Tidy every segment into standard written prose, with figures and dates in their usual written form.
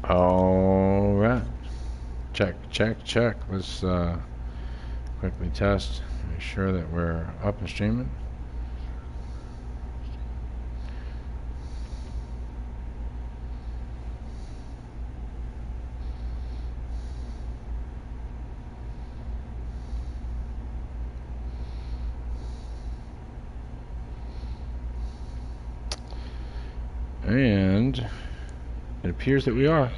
All right. Check, check, check. Let's quickly test. Make sure that we're up and streaming. And it appears that we are.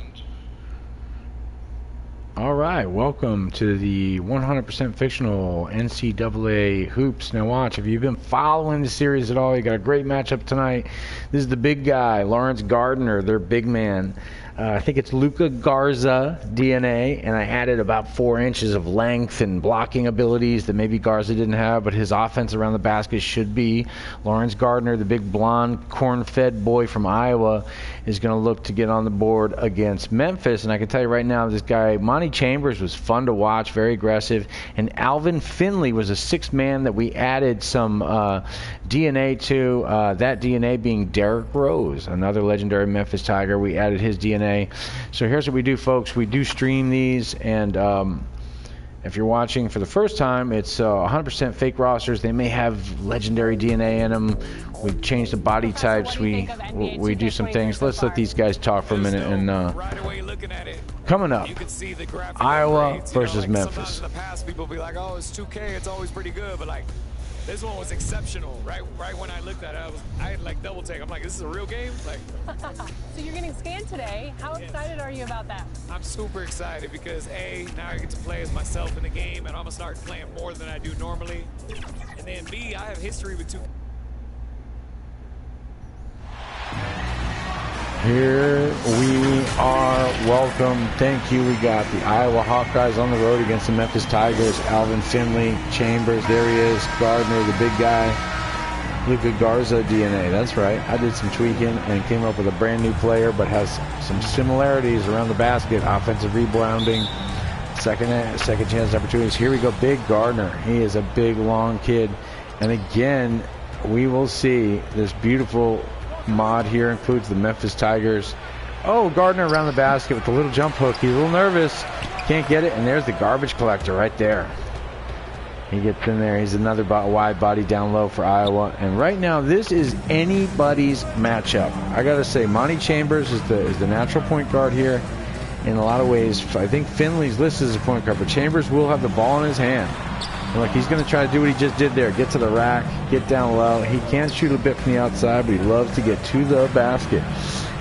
All right, welcome to the 100% fictional NCAA hoops. Now watch, if you've been following the series at all, you got a great matchup tonight. This is the big guy, Lawrence Gardner, their big man. I think it's Luka Garza DNA, and I added about 4 inches of length and blocking abilities that maybe Garza didn't have, but his offense around the basket should be. Lawrence Gardner, the big blonde, corn-fed boy from Iowa, is going to look to get on the board against Memphis. And I can tell you right now, this guy, Monty Chambers, was fun to watch, very aggressive. And Alvin Finley was a sixth man that we added some DNA to, that DNA being Derrick Rose, another legendary Memphis Tiger. We added his DNA. So here's what we do, folks. We do stream these, and if you're watching for the first time, it's 100% fake rosters. They may have legendary DNA in them. We change the body types. We do some things. Let's let these guys talk for a minute. And coming up, Iowa versus Memphis. In the past, people be like, "Oh, it's 2K. It's always pretty good," but like, this one was exceptional. Right when I looked at it, I had like double take. I'm like, "This is a real game." Like, so you're getting scanned today. How excited are you about that? I'm super excited because now I get to play as myself in the game, and I'm gonna start playing more than I do normally. And then B, I have history with 2K. Here we are. Welcome. Thank you. We got the Iowa Hawkeyes on the road against the Memphis Tigers. Alvin Finley, Chambers, there he is. Gardner, the big guy. Luka Garza DNA. That's right. I did some tweaking and came up with a brand new player, but has some similarities around the basket. Offensive rebounding, second chance opportunities. Here we go. Big Gardner. He is a big, long kid. And again, we will see this beautiful mod here includes the Memphis Tigers. Oh, Gardner around the basket with the little jump hook. He's a little nervous. Can't get it. And there's the garbage collector right there. He gets in there. He's another wide body down low for Iowa. And right now, this is anybody's matchup. I got to say, Monty Chambers is the natural point guard here. In a lot of ways, I think Finley's listed as a point guard, but Chambers will have the ball in his hand. And look, he's going to try to do what he just did there. Get to the rack, get down low. He can shoot a bit from the outside, but he loves to get to the basket.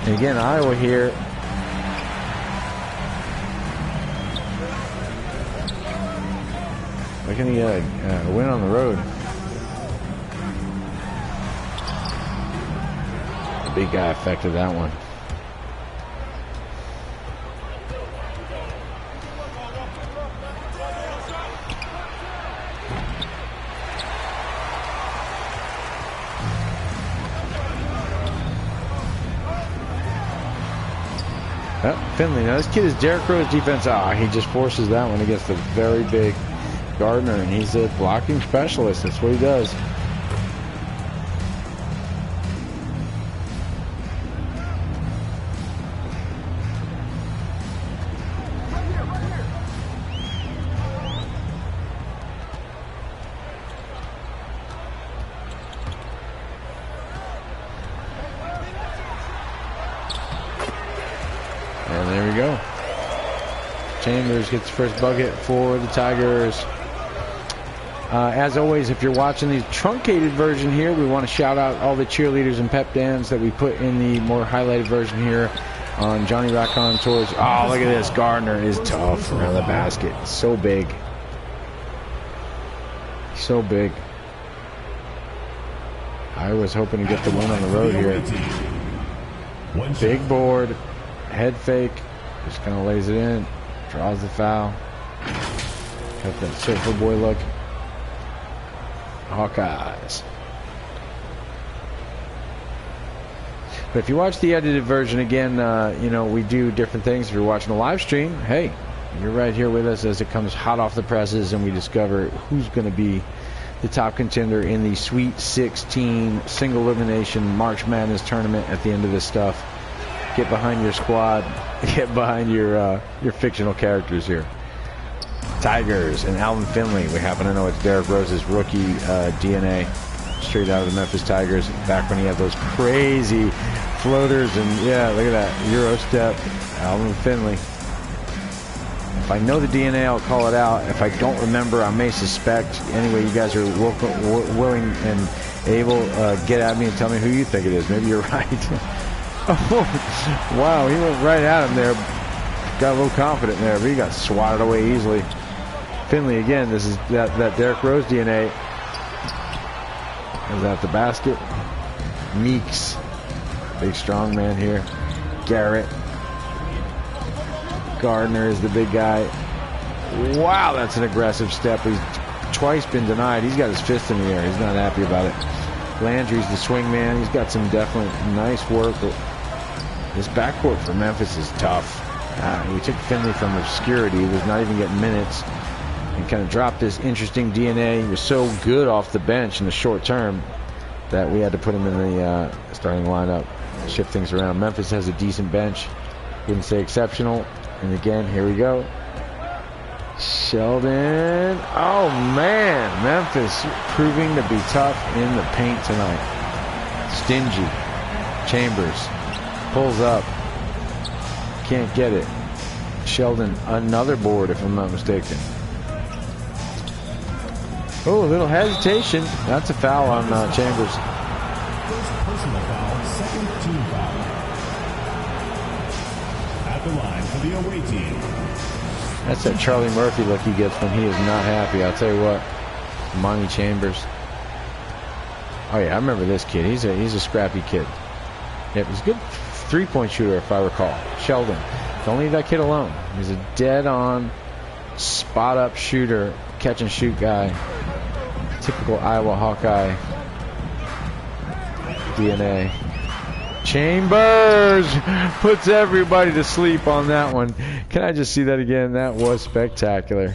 And again, Iowa here. Why can he win on the road? The big guy affected that one. Finley. Now this kid is Derrick Rose defense. He just forces that one against the very big Gardner, and he's a blocking specialist. That's what he does. Chambers gets the first bucket for the Tigers. As always, if you're watching the truncated version here, we want to shout out all the cheerleaders and pep bands that we put in the more highlighted version here on Johnny Raccon Tours. Oh, look at this. Gardner is tough around the basket. So big. So big. I was hoping to get the win on the road here. Big board. Head fake. Just kind of lays it in. Draws the foul. Got that surfer boy look. Hawkeyes. But if you watch the edited version again, you know, we do different things. If you're watching a live stream, hey, you're right here with us as it comes hot off the presses and we discover who's going to be the top contender in the Sweet 16 single elimination March Madness tournament at the end of this stuff. Get behind your squad. Get behind your fictional characters here. Tigers and Alvin Finley. We happen to know it's Derrick Rose's rookie DNA. Straight out of the Memphis Tigers. Back when he had those crazy floaters. And yeah, look at that. Euro step. Alvin Finley. If I know the DNA, I'll call it out. If I don't remember, I may suspect. Anyway, you guys are willing and able, get at me and tell me who you think it is. Maybe you're right. Oh, wow, he went right at him there. Got a little confident there, but he got swatted away easily. Finley again. This is that Derrick Rose DNA. Is that the basket? Meeks, big strong man here. Garrett. Gardner is the big guy. Wow, that's an aggressive step. He's twice been denied. He's got his fist in the air. He's not happy about it. Landry's the swing man. He's got some definite nice work. This backcourt for Memphis is tough. We took Finley from obscurity. He was not even getting minutes. And kind of dropped this interesting DNA. He was so good off the bench in the short term that we had to put him in the starting lineup. Shift things around. Memphis has a decent bench. Wouldn't say exceptional. And again, here we go. Sheldon. Oh, man. Memphis proving to be tough in the paint tonight. Stingy. Chambers. Pulls up. Can't get it. Sheldon, another board, if I'm not mistaken. Oh, a little hesitation. That's a foul on Chambers. First personal foul, second team foul. At the line for the away team. That's that Charlie Murphy look he gets when he is not happy. I'll tell you what. Monty Chambers. Oh yeah, I remember this kid. He's a scrappy kid. Yeah, he's a good three-point shooter, if I recall. Sheldon. Don't leave that kid alone. He's a dead-on, spot-up shooter, catch-and-shoot guy. Typical Iowa Hawkeye DNA. Chambers puts everybody to sleep on that one. Can I just see that again? That was spectacular.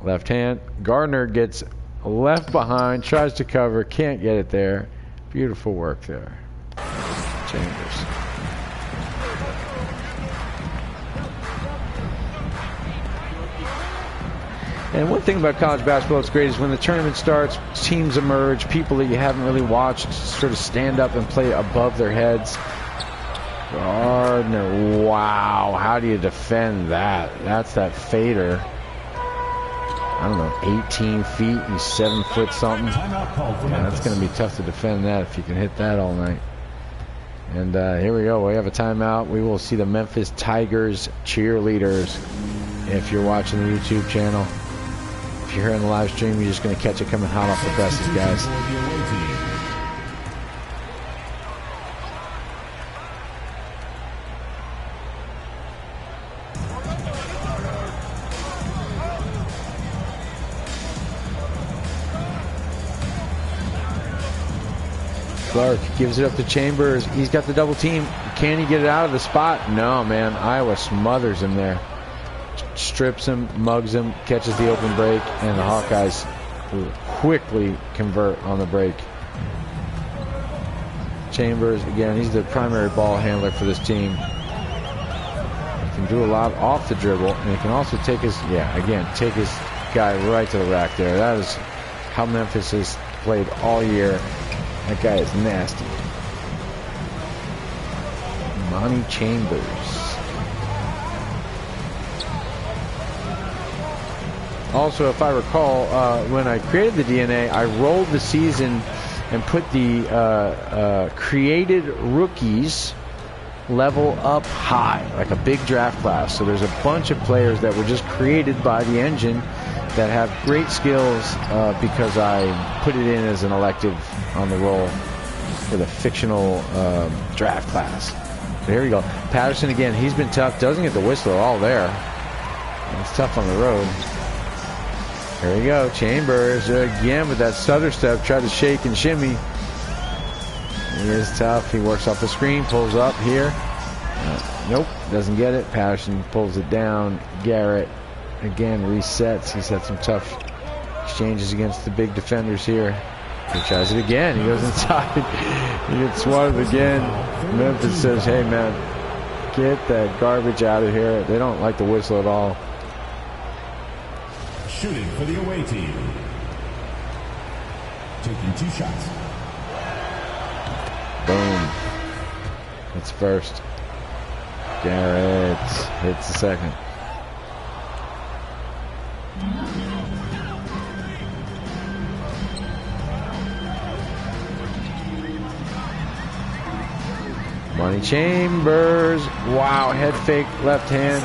Left hand. Gardner gets left behind, tries to cover, can't get it there. Beautiful work there. Chambers. And one thing about college basketball that's great is when the tournament starts, teams emerge, people that you haven't really watched sort of stand up and play above their heads. Gardner, wow, how do you defend that? That's that fader. I don't know, 18 feet, he's 7 foot something. Yeah, that's going to be tough to defend that if you can hit that all night. And here we go, we have a timeout. We will see the Memphis Tigers cheerleaders if you're watching the YouTube channel. If you're here on the live stream, you're just going to catch it coming hot off the presses, guys. Clark gives it up to Chambers. He's got the double team. Can he get it out of the spot? No, man. Iowa smothers him there. Strips him, mugs him, catches the open break, and the Hawkeyes will quickly convert on the break. Chambers, again, he's the primary ball handler for this team. He can do a lot off the dribble, and he can also take his, take his guy right to the rack there. That is how Memphis has played all year. That guy is nasty. Monty Chambers. Also, if I recall, when I created the DNA, I rolled the season and put the created rookies level up high, like a big draft class. So there's a bunch of players that were just created by the engine that have great skills because I put it in as an elective on the roll for the fictional draft class. So here we go. Patterson again, he's been tough, doesn't get the whistle at all there. It's tough on the road. Here we go, Chambers again with that stutter step, tried to shake and shimmy. He is tough, he works off the screen, pulls up here. Nope, doesn't get it. Patterson pulls it down. Garrett again resets. He's had some tough exchanges against the big defenders here. He tries it again. He goes inside. He gets swatted again. Memphis says, hey, man, get that garbage out of here. They don't like the whistle at all. Shooting for the away team. Taking 2 shots. Boom. That's first. Garrett hits the second. Money Chambers. Wow, head fake, left hand.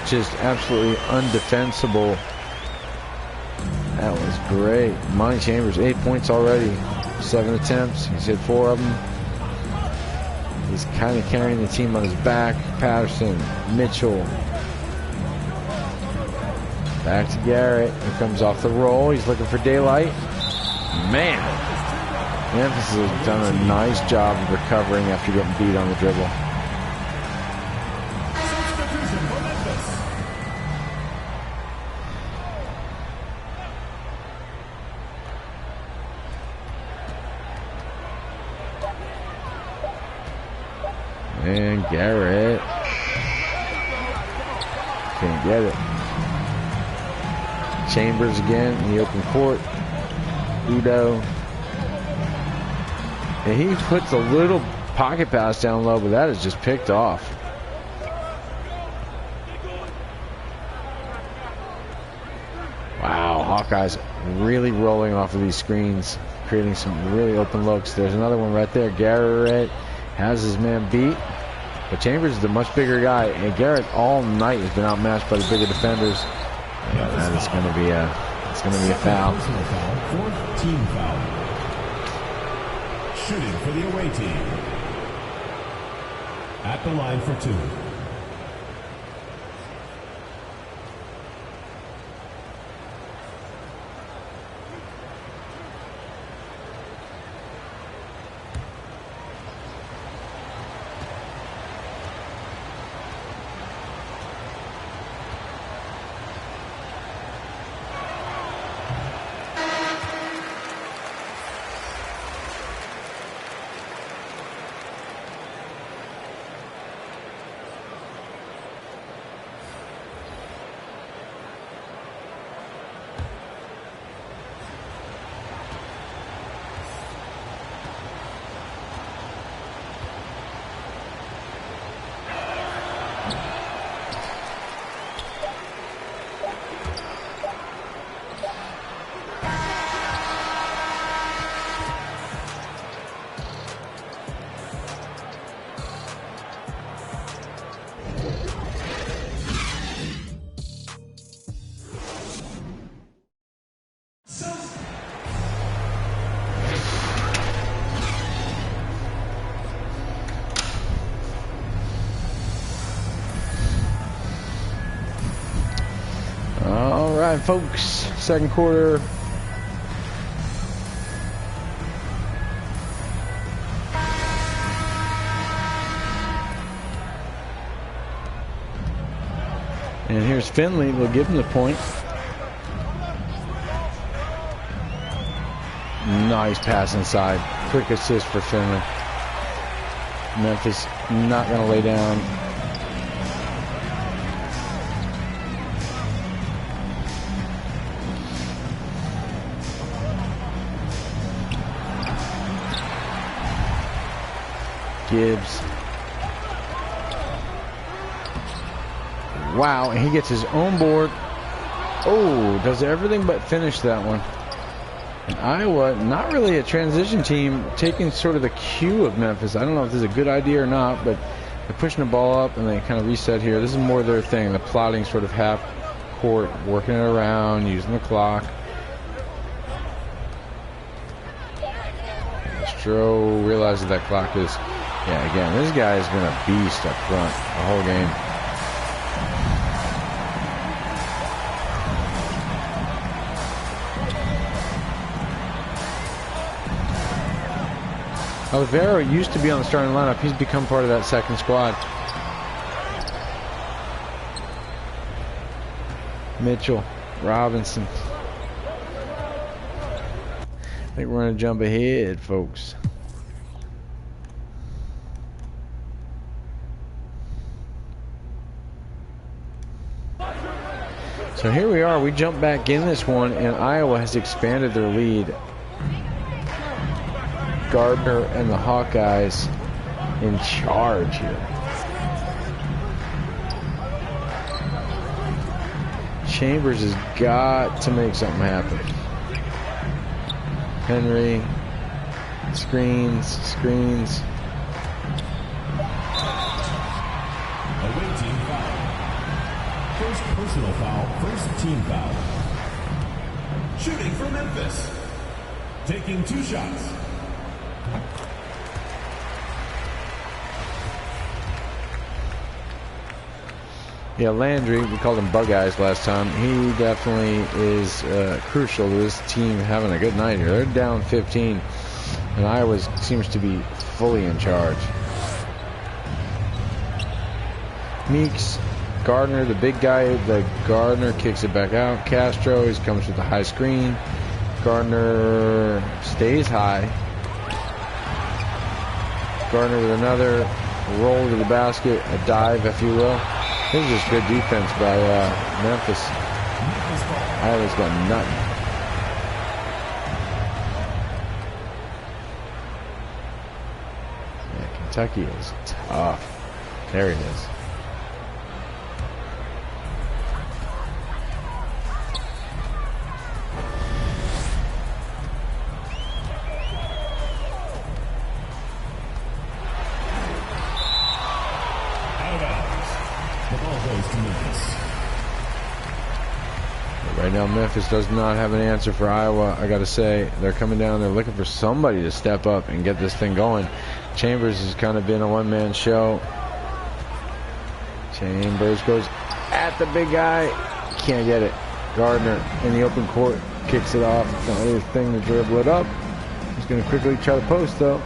Just absolutely undefensible. That was great. Money Chambers, 8 points already. 7 attempts. He's hit 4 of them. He's kind of carrying the team on his back. Patterson, Mitchell. Back to Garrett. He comes off the roll. He's looking for daylight. Man, Memphis has done a nice job of recovering after getting beat on the dribble. And Garrett can't get it. Chambers again in the open court. Udo. And he puts a little pocket pass down low, but that is just picked off. Wow, Hawkeyes really rolling off of these screens, creating some really open looks. There's another one right there. Garrett has his man beat, but Chambers is the much bigger guy, and Garrett all night has been outmatched by the bigger defenders. Yeah, that is going to be a foul. Personal foul, 4th team foul. Shooting for the away team. At the line for 2. All right, folks, second quarter. And here's Finley. We'll give him the point. Nice pass inside. Quick assist for Finley. Memphis not going to lay down. Gibbs. Wow, and he gets his own board. Oh, does everything but finish that one. And Iowa, not really a transition team, taking sort of the cue of Memphis. I don't know if this is a good idea or not, but they're pushing the ball up and they kind of reset here. This is more their thing, the plotting sort of half court, working it around, using the clock. Stroh realizes that clock is, yeah, again, this guy has been a beast up front the whole game. Olivero used to be on the starting lineup. He's become part of that second squad. Mitchell, Robinson. I think we're going to jump ahead, folks. So here we are. We jump back in this one, and Iowa has expanded their lead. Gardner and the Hawkeyes in charge here. Chambers has got to make something happen. Henry, screens. Away team foul. First personal foul, first team foul. Shooting for Memphis. Taking 2 shots. Yeah, Landry, we called him Bug Eyes last time. He definitely is crucial to this team having a good night here. They're down 15, and Iowa seems to be fully in charge. Meeks, Gardner, the big guy, the Gardner kicks it back out. Castro, he comes with the high screen. Gardner stays high. Gardner with another roll to the basket, a dive, if you will. This is just good defense by Memphis. Iowa's got nothing. Yeah, Kentucky is tough. There it is. Right now, Memphis does not have an answer for Iowa. I got to say, they're coming down. They're looking for somebody to step up and get this thing going. Chambers has kind of been a one-man show. Chambers goes at the big guy. Can't get it. Gardner in the open court kicks it off. Not really a thing to dribble it up. He's going to quickly try to post, though.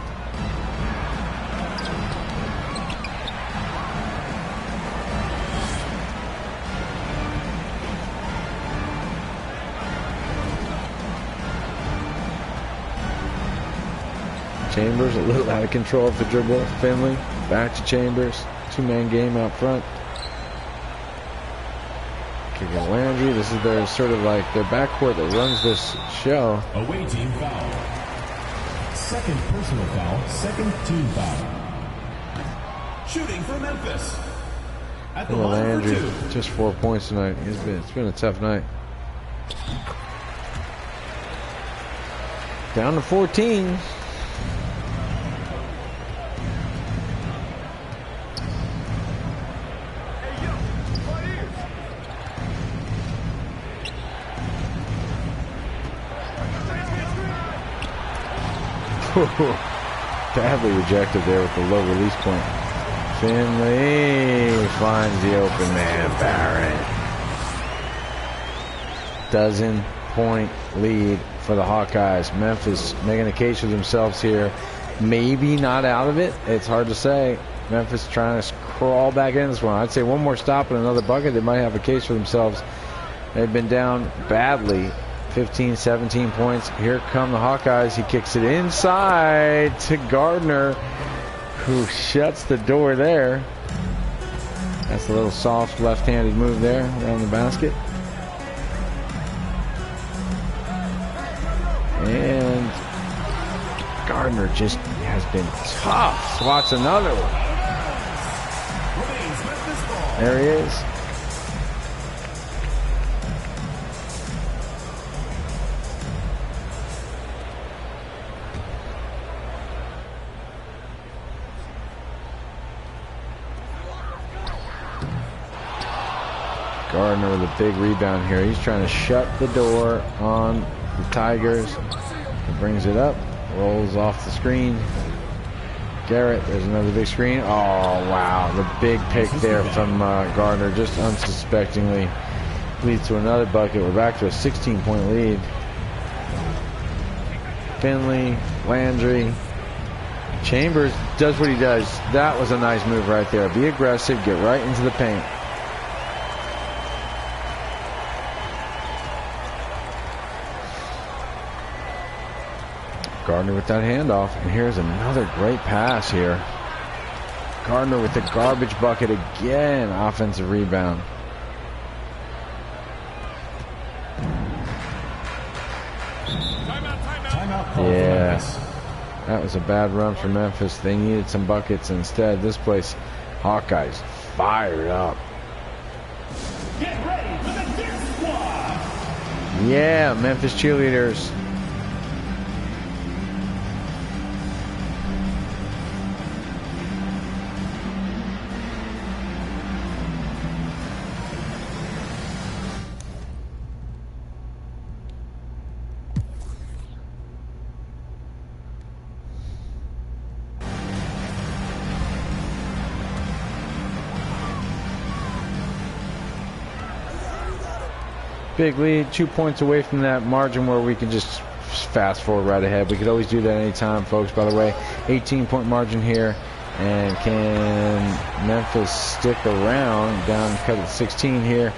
Chambers a little out of control of the dribble. Finley back to Chambers. 2-man game out front. Kicking Landry. This is their sort of like their backcourt that runs this show. Away team foul. Second personal foul, second team foul. Shooting for Memphis. At the line for 2. Just 4 points tonight. It's been a tough night. Down to 14. Badly rejected there with the low release point. Finley finds the open man. Barrett. Dozen-point lead for the Hawkeyes. Memphis making a case for themselves here. Maybe not out of it. It's hard to say. Memphis trying to crawl back in this one. I'd say one more stop and another bucket. They might have a case for themselves. They've been down badly. 15, 17 points. Here come the Hawkeyes. He kicks it inside to Gardner, who shuts the door there. That's a little soft left-handed move there around the basket. And Gardner just has been tough. Swats another one. There he is. Gardner with a big rebound here. He's trying to shut the door on the Tigers. He brings it up, rolls off the screen. Garrett, there's another big screen. Oh, wow. The big pick there from Gardner, just unsuspectingly, leads to another bucket. We're back to a 16-point lead. Finley, Landry. Chambers does what he does. That was a nice move right there. Be aggressive, get right into the paint. Gardner with that handoff, and here's another great pass here. Gardner with the garbage bucket again, offensive rebound. Yeah, that was a bad run for Memphis. They needed some buckets instead. This place, Hawkeyes fired up. Get ready for the Dip Squad. Yeah, Memphis cheerleaders. Big lead, 2 points away from that margin where we can just fast forward right ahead. We could always do that anytime, folks. By the way, 18-point margin here. And can Memphis stick around? Down cut at 16 here.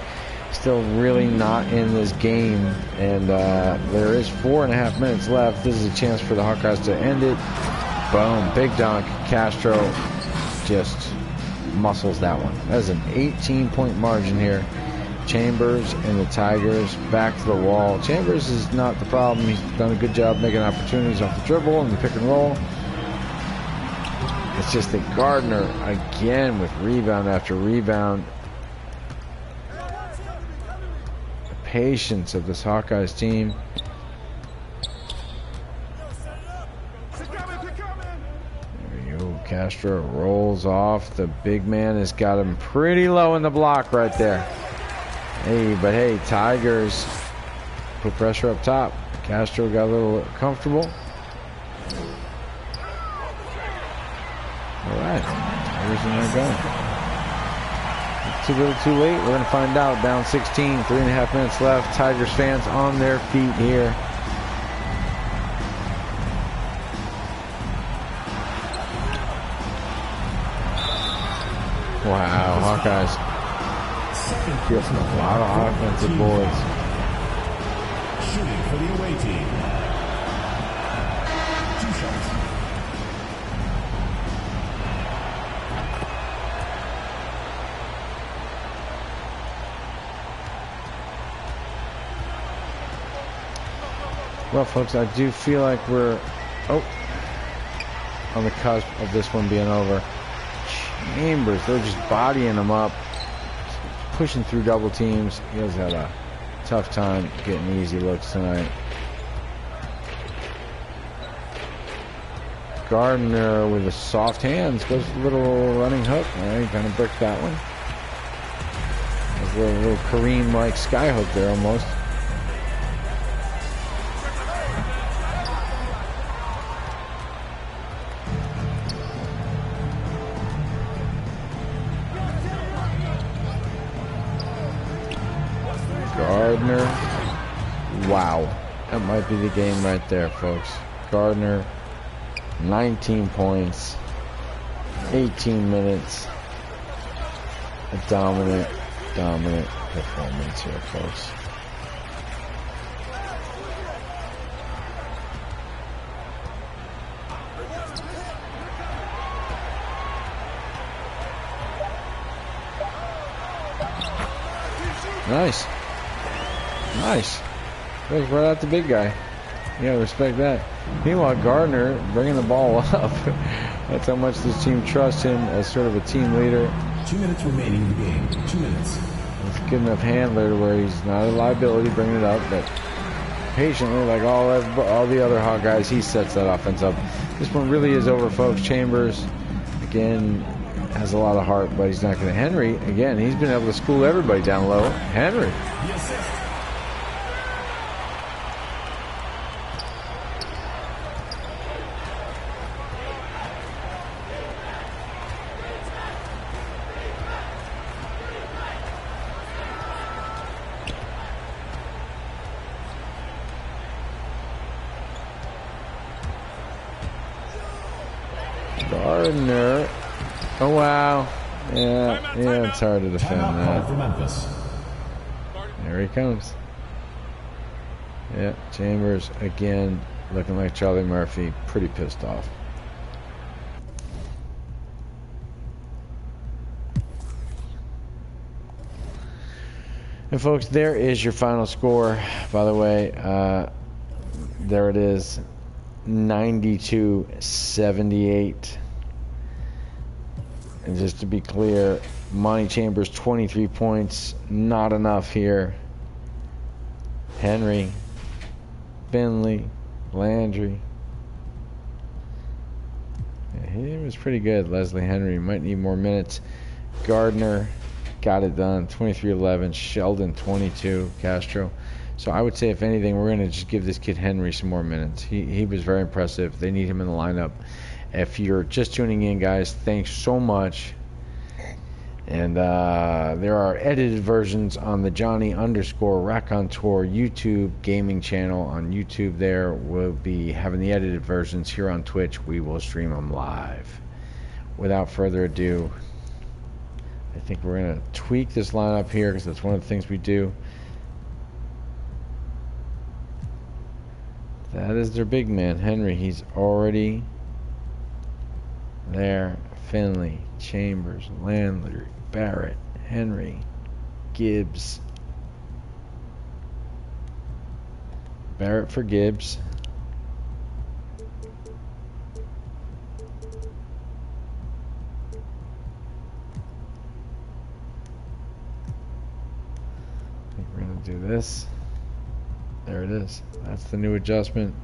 Still really not in this game. And there is 4.5 minutes left. This is a chance for the Hawkeyes to end it. Boom, big dunk. Castro just muscles that one. That's an 18-point margin here. Chambers and the Tigers back to the wall. Chambers is not the problem. He's done a good job making opportunities off the dribble and the pick and roll. It's just that Gardner again with rebound after rebound. The patience of this Hawkeyes team. There we go. Castro rolls off. The big man has got him pretty low in the block right there. Hey, but hey, Tigers put pressure up top. Castro got a little comfortable. All right, Tigers in there going. It's a little too late. We're going to find out. Down 16, 3.5 minutes left. Tigers fans on their feet here. Wow, Hawkeyes. Give a lot of offensive boards. Shooting for the away team. 2 shots. Well, folks, I do feel like we're on the cusp of this one being over. Chambers, they're just bodying them up. Pushing through double teams. He has had a tough time getting easy looks tonight. Gardner with the soft hands goes a little running hook. All right, kind of bricked that one. A little Kareem-like sky hook there almost. Gardner, wow, that might be the game right there, folks. Gardner, 19 points, 18 minutes, a dominant performance here, folks. Nice. Nice. Right at the big guy. Yeah, respect that. Meanwhile, Gardner bringing the ball up. That's how much this team trusts him as sort of a team leader. 2 minutes remaining in the game. 2 minutes. He's a good enough handler to where he's not a liability bringing it up, but patiently, like all the other Hawkeyes, he sets that offense up. This one really is over, folks. Chambers, again, has a lot of heart, but he's not going to. Henry, again, he's been able to school everybody down low. Henry. Gardner. Oh, wow. Yeah, it's hard to defend that. There he comes. Yeah, Chambers again Looking like Charlie Murphy. Pretty pissed off. And folks, there is your final score. By the way, there it is, 92-78. And just to be clear, Monty Chambers 23 points, not enough here. Henry, Finley, Landry. Yeah, he was pretty good. Leslie Henry might need more minutes. Gardner got it done, 23-11. Sheldon 22. Castro. So I would say, if anything, we're going to just give this kid Henry some more minutes. He was very impressive. They need him in the lineup. If you're just tuning in, guys, thanks so much. And there are edited versions on the Johnny_Raconteur YouTube gaming channel on YouTube. There we'll be having the edited versions here on Twitch. We will stream them live. Without further ado, I think we're going to tweak this lineup here because that's one of the things we do. That is their big man, Henry. He's already there. Finley, Chambers, Landry, Barrett, Henry, Gibbs. Barrett for Gibbs. I think we're going to do this. There it is. That's the new adjustment.